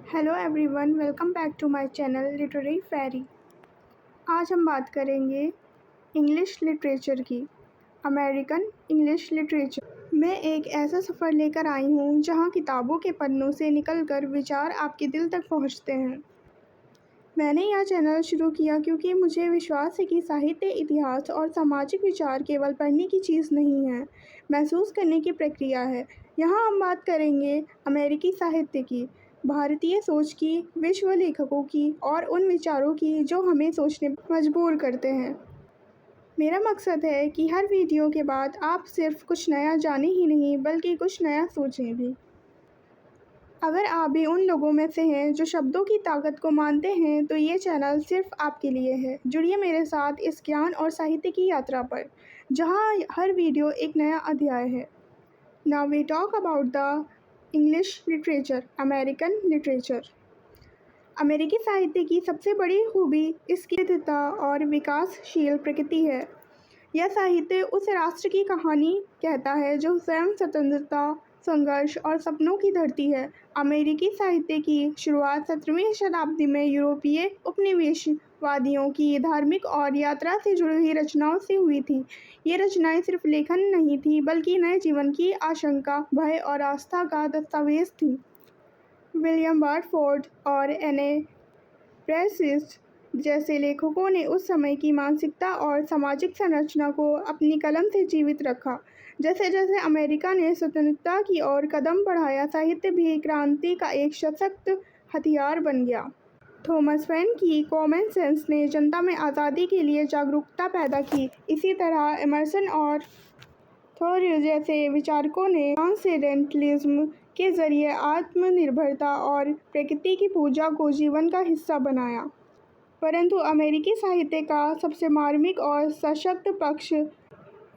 Hello everyone, welcome back to my channel literary ferry. आज हम बात करेंगे इंग्लिश लिटरेचर की। अमेरिकन इंग्लिश लिटरेचर में एक ऐसा सफ़र लेकर आई हूँ जहाँ किताबों के पन्नों से निकलकर विचार आपके दिल तक पहुँचते हैं। मैंने यह चैनल शुरू किया क्योंकि मुझे विश्वास है कि साहित्य, इतिहास और सामाजिक विचार केवल पढ़ने की चीज़ नहीं है, महसूस करने की प्रक्रिया है। यहाँ हम बात करेंगे अमेरिकी साहित्य की, भारतीय सोच की, विश्व लेखकों की और उन विचारों की जो हमें सोचने पर मजबूर करते हैं। मेरा मकसद है कि हर वीडियो के बाद आप सिर्फ कुछ नया जानें ही नहीं बल्कि कुछ नया सोचें भी। अगर आप भी उन लोगों में से हैं जो शब्दों की ताकत को मानते हैं तो ये चैनल सिर्फ आपके लिए है। जुड़िए मेरे साथ इस ज्ञान और साहित्य की यात्रा पर, जहाँ हर वीडियो एक नया अध्याय है। Now we talk about the English literature, American literature. अमेरिकी साहित्य की सबसे बड़ी खूबी इसकी विविधता और विकासशील प्रकृति है। यह साहित्य उस राष्ट्र की कहानी कहता है जो स्वयं स्वतंत्रता, संघर्ष और सपनों की धरती है। अमेरिकी साहित्य की शुरुआत 17वीं शताब्दी में यूरोपीय उपनिवेशवादियों की धार्मिक और यात्रा से जुड़ी हुई रचनाओं से हुई थी। ये रचनाएं सिर्फ लेखन नहीं थी बल्कि नए जीवन की आशंका, भय और आस्था का दस्तावेज थी। विलियम बर्डफोर्ड और एने प्रेसिस्ट जैसे लेखकों ने उस समय की मानसिकता और सामाजिक संरचना को अपनी कलम से जीवित रखा। जैसे जैसे अमेरिका ने स्वतंत्रता की ओर कदम बढ़ाया, साहित्य भी क्रांति का एक सशक्त हथियार बन गया। थॉमस पेन की कॉमन सेंस ने जनता में आज़ादी के लिए जागरूकता पैदा की। इसी तरह एमर्सन और थॉरियो जैसे विचारकों ने ट्रांसेंडेंटलिज्म के जरिए आत्मनिर्भरता और प्रकृति की पूजा को जीवन का हिस्सा बनाया। परंतु अमेरिकी साहित्य का सबसे मार्मिक और सशक्त पक्ष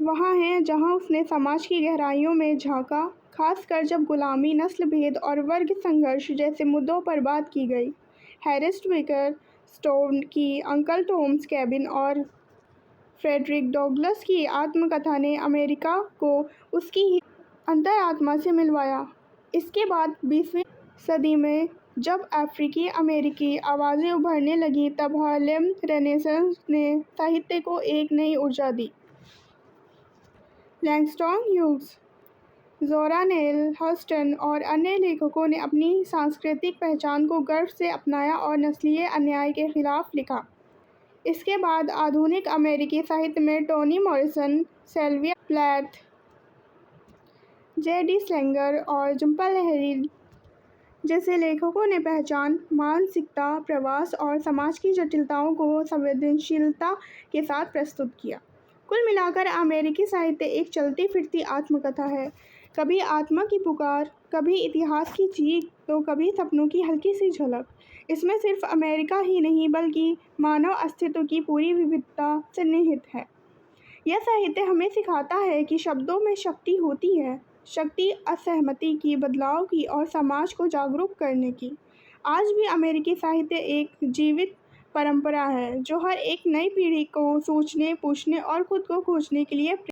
वहाँ है जहाँ उसने समाज की गहराइयों में झांका, खासकर जब गुलामी, नस्ल भेद और वर्ग संघर्ष जैसे मुद्दों पर बात की गई। हैरिस विकर स्टोन की अंकल टॉम्स कैबिन और फ्रेडरिक डगलस की आत्मकथा ने अमेरिका को उसकी ही अंतरात्मा से मिलवाया। इसके बाद 20वीं सदी में जब अफ्रीकी अमेरिकी आवाज़ें उभरने लगीं, तब हार्लेम रेनेसांस ने साहित्य को एक नई ऊर्जा दी। लैंगस्टन ह्यूज, जोरा नेल हस्टन और अन्य लेखकों ने अपनी सांस्कृतिक पहचान को गर्व से अपनाया और नस्लीय अन्याय के खिलाफ लिखा। इसके बाद आधुनिक अमेरिकी साहित्य में Toni Morrison, Sylvia Plath, J D. Salinger और झुंपा लाहिरी जैसे लेखकों ने पहचान, मानसिकता, प्रवास और समाज की जटिलताओं को संवेदनशीलता के साथ प्रस्तुत किया। कुल मिलाकर अमेरिकी साहित्य एक चलती फिरती आत्मकथा है। कभी आत्मा की पुकार, कभी इतिहास की चीख, तो कभी सपनों की हल्की सी झलक। इसमें सिर्फ अमेरिका ही नहीं बल्कि मानव अस्तित्व की पूरी विविधता सन्निहित है। यह साहित्य हमें सिखाता है कि शब्दों में शक्ति होती है, शक्ति असहमति की, बदलाव की और समाज को जागरूक करने की। आज भी अमेरिकी साहित्य एक जीवित परंपरा है जो हर एक नई पीढ़ी को सोचने, पूछने और खुद को खोजने के लिए